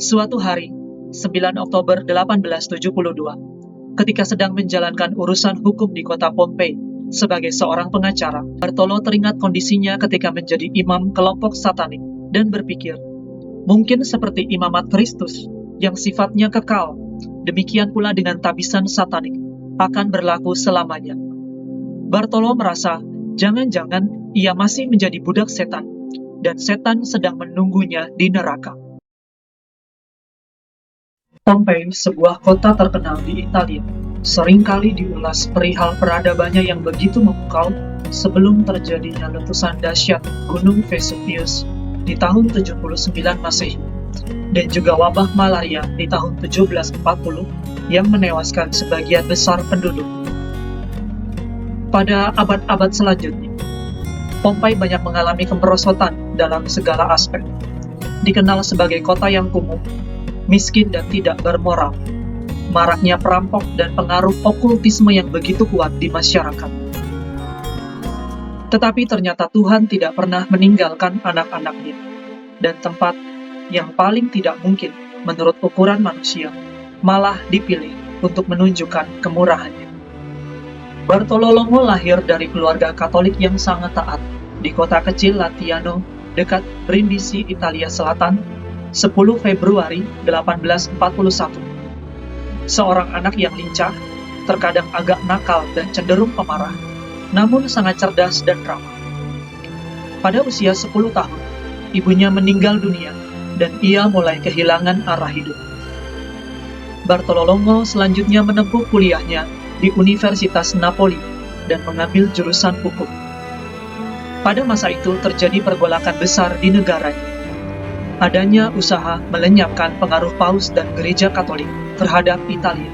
Suatu hari, 9 Oktober 1872, ketika sedang menjalankan urusan hukum di kota Pompei sebagai seorang pengacara, Bartolo teringat kondisinya ketika menjadi imam kelompok satanik dan berpikir, mungkin seperti imamat Kristus yang sifatnya kekal, demikian pula dengan tabisan satanik akan berlaku selamanya. Bartolo merasa jangan-jangan ia masih menjadi budak setan dan setan sedang menunggunya di neraka. Pompei, sebuah kota terkenal di Italia, seringkali diulas perihal peradabannya yang begitu memukau sebelum terjadinya letusan dahsyat Gunung Vesuvius di tahun 79 Masehi, dan juga wabah malaria di tahun 1740 yang menewaskan sebagian besar penduduk. Pada abad-abad selanjutnya, Pompei banyak mengalami kemerosotan dalam segala aspek. Dikenal sebagai kota yang kumuh, miskin dan tidak bermoral. Maraknya perampok dan pengaruh okultisme yang begitu kuat di masyarakat. Tetapi ternyata Tuhan tidak pernah meninggalkan anak-anaknya, dan tempat yang paling tidak mungkin menurut ukuran manusia malah dipilih untuk menunjukkan kemurahannya. Bartolo Longo lahir dari keluarga Katolik yang sangat taat di kota kecil Latiano dekat Brindisi, Italia Selatan, 10 Februari 1841. Seorang anak yang lincah, terkadang agak nakal dan cenderung pemarah, namun sangat cerdas dan ramah. Pada usia 10 tahun, ibunya meninggal dunia dan ia mulai kehilangan arah hidup. Bartolo Longo selanjutnya menempuh kuliahnya di Universitas Napoli dan mengambil jurusan hukum. Pada masa itu terjadi pergolakan besar di negaranya. Adanya usaha melenyapkan pengaruh Paus dan Gereja Katolik terhadap Italia.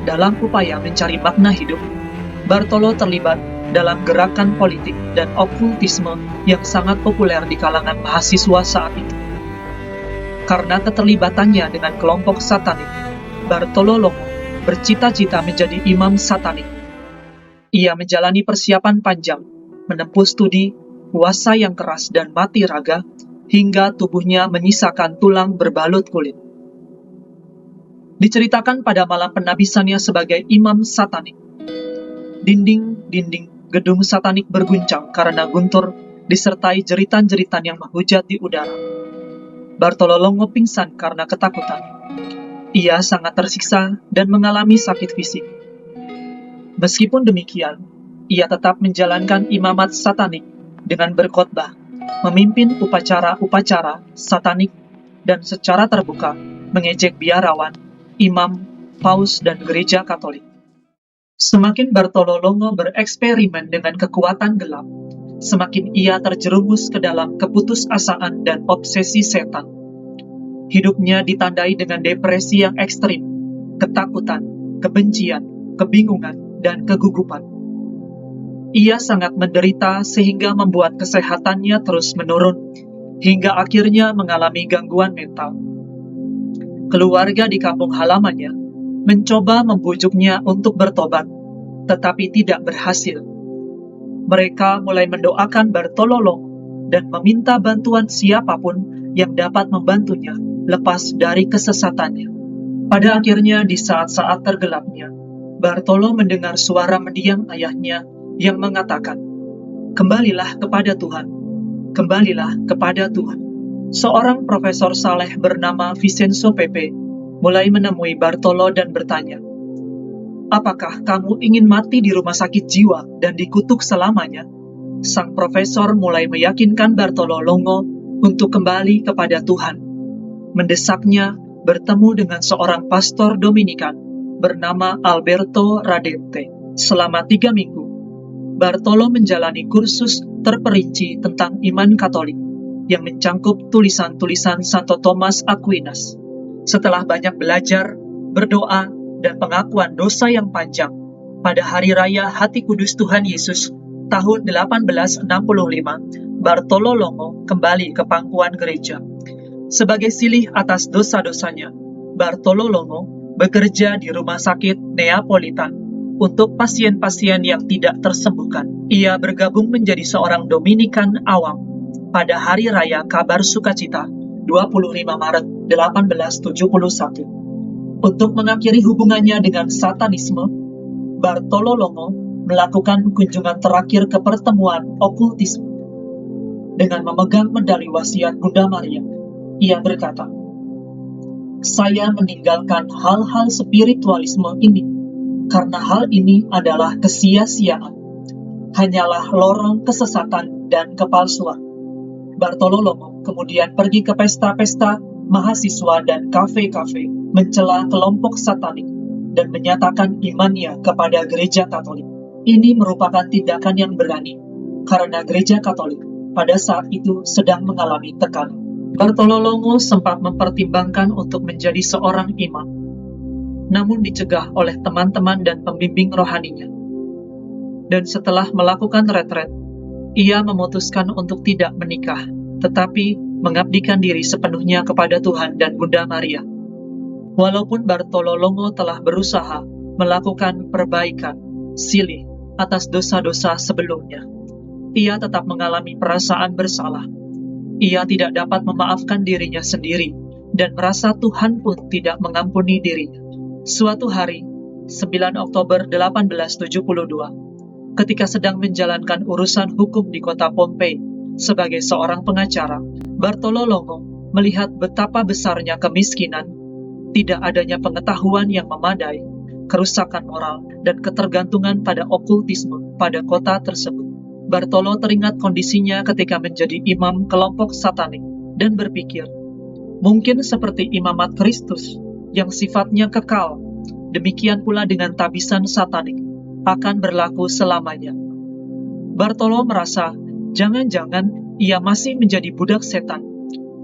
Dalam upaya mencari makna hidup, Bartolo terlibat dalam gerakan politik dan okultisme yang sangat populer di kalangan mahasiswa saat itu. Karena keterlibatannya dengan kelompok satanik, Bartolo Longo bercita-cita menjadi imam satanik. Ia menjalani persiapan panjang, menempuh studi, puasa yang keras dan mati raga, hingga tubuhnya menyisakan tulang berbalut kulit. Diceritakan pada malam penabisannya sebagai imam satanik, dinding-dinding gedung satanik berguncang karena guntur disertai jeritan-jeritan yang menghujat di udara. Bartolo Longo pingsan karena ketakutan. Ia sangat tersiksa dan mengalami sakit fisik. Meskipun demikian, ia tetap menjalankan imamat satanik dengan berkhotbah, memimpin upacara-upacara satanik, dan secara terbuka mengejek biarawan, imam, paus, dan gereja Katolik. Semakin Bartolo Longo bereksperimen dengan kekuatan gelap, semakin ia terjerumus ke dalam keputusasaan dan obsesi setan. Hidupnya ditandai dengan depresi yang ekstrim, ketakutan, kebencian, kebingungan, dan kegugupan. Ia sangat menderita sehingga membuat kesehatannya terus menurun, hingga akhirnya mengalami gangguan mental. Keluarga di kampung halamannya mencoba membujuknya untuk bertobat, tetapi tidak berhasil. Mereka mulai mendoakan Bartolo Longo dan meminta bantuan siapapun yang dapat membantunya lepas dari kesesatannya. Pada akhirnya, di saat-saat tergelapnya, Bartolo mendengar suara mendiang ayahnya yang mengatakan, "Kembalilah kepada Tuhan, kembalilah kepada Tuhan." Seorang profesor saleh bernama Vincenzo Pepe mulai menemui Bartolo dan bertanya, "Apakah kamu ingin mati di rumah sakit jiwa dan dikutuk selamanya?" Sang profesor mulai meyakinkan Bartolo Longo untuk kembali kepada Tuhan. Mendesaknya bertemu dengan seorang pastor Dominikan bernama Alberto Radente. Selama 3 minggu, Bartolo menjalani kursus terperinci tentang iman Katolik yang mencangkup tulisan-tulisan Santo Thomas Aquinas. Setelah banyak belajar, berdoa, dan pengakuan dosa yang panjang, pada hari raya Hati Kudus Tuhan Yesus tahun 1865, Bartolo Longo kembali ke pangkuan gereja. Sebagai silih atas dosa-dosanya, Bartolo Longo bekerja di rumah sakit Neapolitan untuk pasien-pasien yang tidak tersembuhkan. Ia bergabung menjadi seorang Dominikan awam pada Hari Raya Kabar Sukacita 25 Maret 1871. Untuk mengakhiri hubungannya dengan Satanisme, Bartolo Longo melakukan kunjungan terakhir ke pertemuan okultisme. Dengan memegang medali wasiat Bunda Maria, ia berkata, "Saya meninggalkan hal-hal spiritualisme ini karena hal ini adalah kesia-siaan, hanyalah lorong kesesatan dan kepalsuan." Bartolo Longo kemudian pergi ke pesta-pesta mahasiswa dan kafe-kafe mencela kelompok satanik dan menyatakan imannya kepada gereja Katolik. Ini merupakan tindakan yang berani karena gereja Katolik pada saat itu sedang mengalami tekanan. Bartolo Longo sempat mempertimbangkan untuk menjadi seorang imam, namun dicegah oleh teman-teman dan pembimbing rohaninya. Dan setelah melakukan retret, ia memutuskan untuk tidak menikah, tetapi mengabdikan diri sepenuhnya kepada Tuhan dan Bunda Maria. Walaupun Bartolo Longo telah berusaha melakukan perbaikan silih atas dosa-dosa sebelumnya, ia tetap mengalami perasaan bersalah. Ia tidak dapat memaafkan dirinya sendiri dan merasa Tuhan pun tidak mengampuni dirinya. Suatu hari, 9 Oktober 1872, ketika sedang menjalankan urusan hukum di kota Pompei sebagai seorang pengacara, Bartolo Longo melihat betapa besarnya kemiskinan, tidak adanya pengetahuan yang memadai, kerusakan moral, dan ketergantungan pada okultisme pada kota tersebut. Bartolo teringat kondisinya ketika menjadi imam kelompok satanik dan berpikir, mungkin seperti imamat Kristus yang sifatnya kekal, demikian pula dengan tabisan satanik akan berlaku selamanya. Bartolo merasa jangan-jangan ia masih menjadi budak setan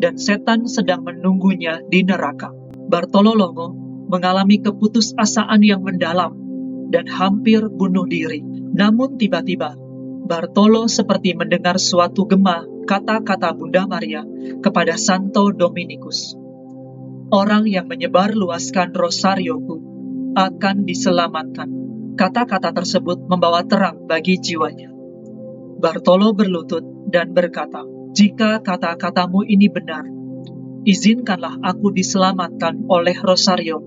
dan setan sedang menunggunya di neraka. Bartolo Longo mengalami keputusasaan yang mendalam dan hampir bunuh diri. Namun tiba-tiba, Bartolo seperti mendengar suatu gema kata-kata Bunda Maria kepada Santo Dominikus. Orang yang menyebar luaskan rosarioku akan diselamatkan. Kata-kata tersebut membawa terang bagi jiwanya. Bartolo berlutut dan berkata, "Jika kata-katamu ini benar, izinkanlah aku diselamatkan oleh rosario.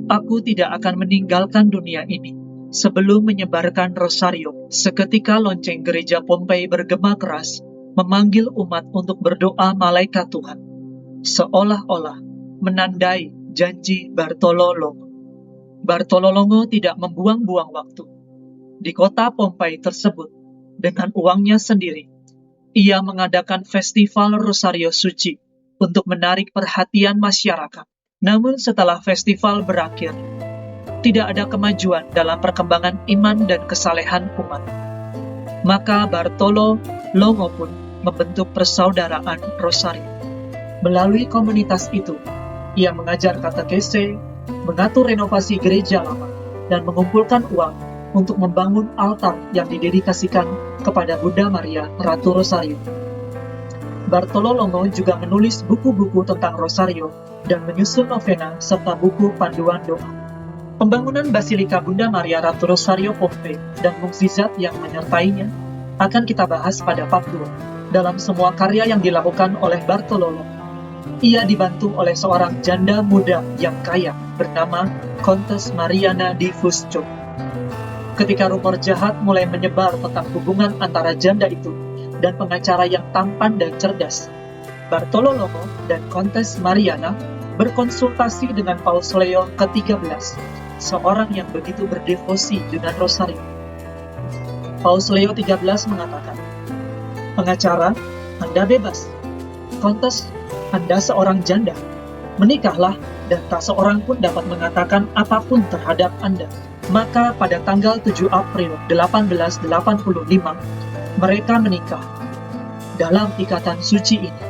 Aku tidak akan meninggalkan dunia ini sebelum menyebarkan rosario." Seketika lonceng gereja Pompei bergema keras, memanggil umat untuk berdoa malaikat Tuhan, seolah-olah menandai janji Bartolo Longo. Bartolo Longo tidak membuang-buang waktu. Di kota Pompei tersebut, dengan uangnya sendiri, ia mengadakan festival Rosario Suci untuk menarik perhatian masyarakat. Namun setelah festival berakhir, tidak ada kemajuan dalam perkembangan iman dan kesalehan umat. Maka Bartolo Longo pun membentuk persaudaraan Rosario. Melalui komunitas itu, ia mengajar katekese, mengatur renovasi gereja lama, dan mengumpulkan uang untuk membangun altar yang didedikasikan kepada Bunda Maria Ratu Rosario. Bartolo Longo juga menulis buku-buku tentang Rosario dan menyusun novena serta buku panduan doa. Pembangunan Basilika Bunda Maria Ratu Rosario Pompei dan mukjizat yang menyertainya akan kita bahas pada part 2 dalam semua karya yang dilakukan oleh Bartolo Longo. Ia dibantu oleh seorang janda muda yang kaya bernama Kontes Mariana di Fusco. Ketika rumor jahat mulai menyebar tentang hubungan antara janda itu dan pengacara yang tampan dan cerdas, Bartolo Longo dan Kontes Mariana berkonsultasi dengan Paus Leo ke-13, seorang yang begitu berdevosi dengan rosario. Paus Leo XIII mengatakan, "Pengacara, Anda bebas. Kontes, Anda seorang janda. Menikahlah dan tak seorang pun dapat mengatakan apapun terhadap Anda." Maka pada tanggal 7 April 1885, mereka menikah. Dalam ikatan suci ini,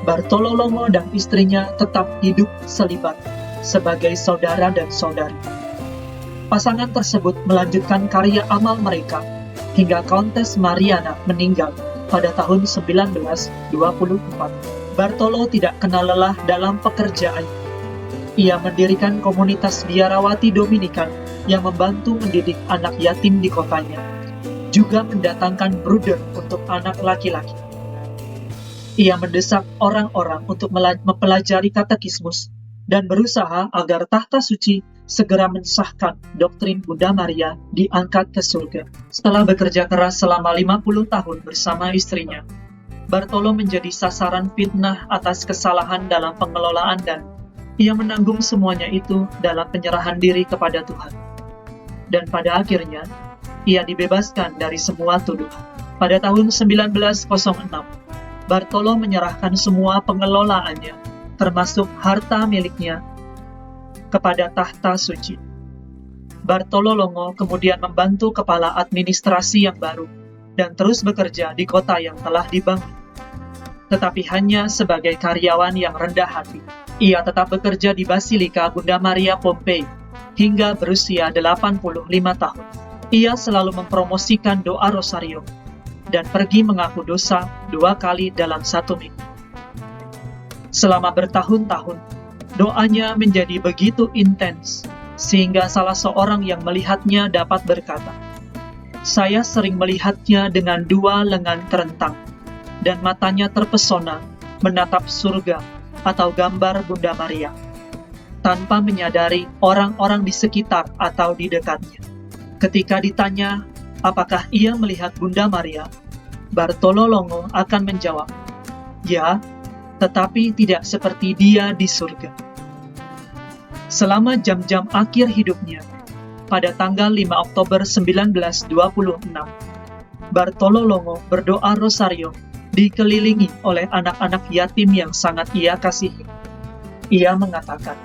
Bartolo Longo dan istrinya tetap hidup selibat sebagai saudara dan saudari. Pasangan tersebut melanjutkan karya amal mereka hingga Kontes Mariana meninggal pada tahun 1924. Bartolo tidak kenal lelah dalam pekerjaan. Ia mendirikan komunitas biarawati Dominikan yang membantu mendidik anak yatim di kotanya, juga mendatangkan bruder untuk anak laki-laki. Ia mendesak orang-orang untuk mempelajari katekismus dan berusaha agar tahta suci segera mensahkan doktrin Bunda Maria diangkat ke surga. Setelah bekerja keras selama 50 tahun bersama istrinya, Bartolo menjadi sasaran fitnah atas kesalahan dalam pengelolaan dan ia menanggung semuanya itu dalam penyerahan diri kepada Tuhan. Dan pada akhirnya, ia dibebaskan dari semua tuduhan. Pada tahun 1906, Bartolo menyerahkan semua pengelolaannya, termasuk harta miliknya, kepada tahta suci. Bartolo Longo kemudian membantu kepala administrasi yang baru dan terus bekerja di kota yang telah dibangun. Tetapi hanya sebagai karyawan yang rendah hati. Ia tetap bekerja di Basilika Bunda Maria Pompei hingga berusia 85 tahun. Ia selalu mempromosikan doa rosario dan pergi mengaku dosa 2 kali dalam 1 minggu. Selama bertahun-tahun, doanya menjadi begitu intens, sehingga salah seorang yang melihatnya dapat berkata, "Saya sering melihatnya dengan 2 lengan terentang, dan matanya terpesona menatap surga atau gambar Bunda Maria, tanpa menyadari orang-orang di sekitar atau di dekatnya." Ketika ditanya, apakah ia melihat Bunda Maria, Bartolo Longo akan menjawab, "Ya, tetapi tidak seperti dia di surga." Selama jam-jam akhir hidupnya, pada tanggal 5 Oktober 1926, Bartolo Longo berdoa rosario dikelilingi oleh anak-anak yatim yang sangat ia kasihi. Ia mengatakan,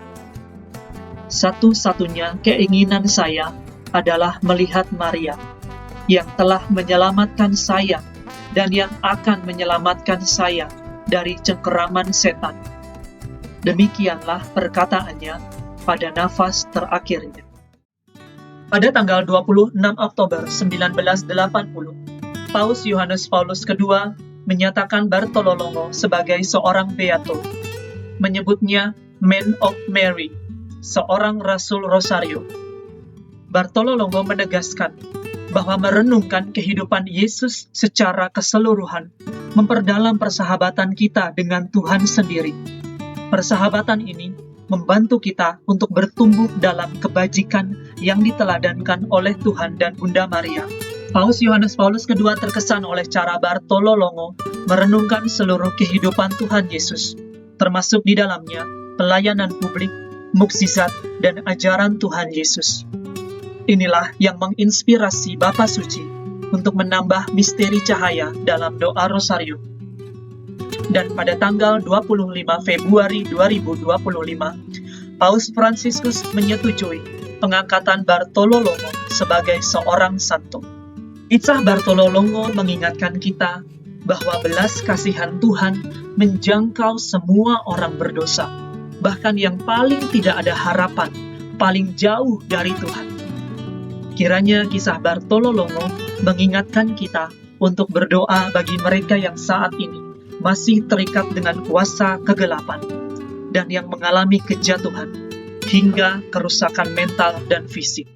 "Satu-satunya keinginan saya adalah melihat Maria, yang telah menyelamatkan saya dan yang akan menyelamatkan saya dari cengkeraman setan." Demikianlah perkataannya pada nafas terakhirnya. Pada tanggal 26 Oktober 1980, Paus Yohanes Paulus II menyatakan Bartolo Longo sebagai seorang beato, menyebutnya Man of Mary, seorang Rasul Rosario. Bartolo Longo menegaskan bahwa merenungkan kehidupan Yesus secara keseluruhan memperdalam persahabatan kita dengan Tuhan sendiri. Persahabatan ini membantu kita untuk bertumbuh dalam kebajikan yang diteladankan oleh Tuhan dan Bunda Maria. Paus Yohanes Paulus II terkesan oleh cara Bartolo Longo merenungkan seluruh kehidupan Tuhan Yesus, termasuk di dalamnya pelayanan publik, mukjizat, dan ajaran Tuhan Yesus. Inilah yang menginspirasi Bapa Suci untuk menambah misteri cahaya dalam doa rosario. Dan pada tanggal 25 Februari 2025, Paus Fransiskus menyetujui pengangkatan Bartolo Longo sebagai seorang santo. Kisah Bartolo Longo mengingatkan kita bahwa belas kasihan Tuhan menjangkau semua orang berdosa, bahkan yang paling tidak ada harapan, paling jauh dari Tuhan. Kiranya kisah Bartolo Longo mengingatkan kita untuk berdoa bagi mereka yang saat ini masih terikat dengan kuasa kegelapan dan yang mengalami kejatuhan hingga kerusakan mental dan fisik.